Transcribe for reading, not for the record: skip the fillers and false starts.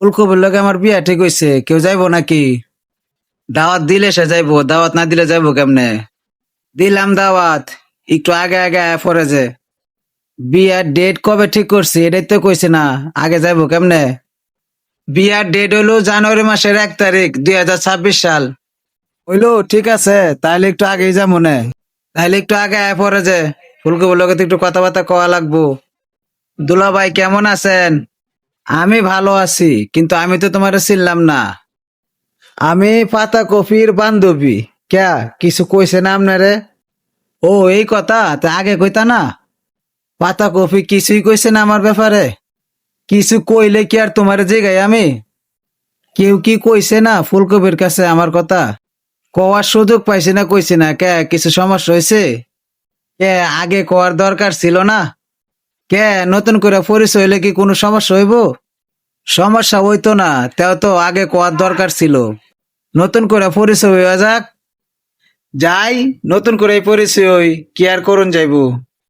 ফুলকপির লগে আমার বিয়া ঠিক হইছে, কেউ যাইবো নাকি? দাওয়াত দিলে সে যাইবো, দাওয়াত না দিলে যাইবো কেমনে? দিলাম দাওয়াত, একটু আগে আগে আয়া পরে যে। বিয়ার ডেট কবে ঠিক করছি এটাই তো কইছে না, আগে যাইবো কেমনে? বিয়ার ডেট হলো জানুয়ারি মাসের 1 তারিখ 2026 সাল। হইলো ঠিক আছে, তাহলে একটু আগেই যা মনে, তাহলে একটু আগে আয়া পরে যে। ফুলকপির লগে তো একটু কথাবার্তা কওয়া লাগবো। দুলা ভাই কেমন আছেন? আমি ভালো আছি, কিন্তু আমি তো তোমার চিনলাম না। আমি পাতা কফির বান্ধবী। ক্যা, কিছু কইছে না আপনারে? ও এই কথা, তা আগে কইতা না। পাতা কফি কিছুই কইছে না আমার ব্যাপারে? কিছু কইলে কি আর তোমার জিগাই আমি? কেউ কি কইছে না ফুলকপির কাছে আমার কথা? কওয়ার সুযোগ পাইছি না কইছি না, কে কিছু সমস্যা হয়েছে? কে আগে কোয়ার দরকার ছিল না? কে নতুন করে পরিচয় হইলে কি কোনো সমস্যা হইব? সমস্যা হইতো না, তেও তো আগে কোয়ার দরকার ছিল। নতুন করে পরিচয় হইয়া যাক। যাই, নতুন করে পরিচয় হই, কি আর করুন যাইব।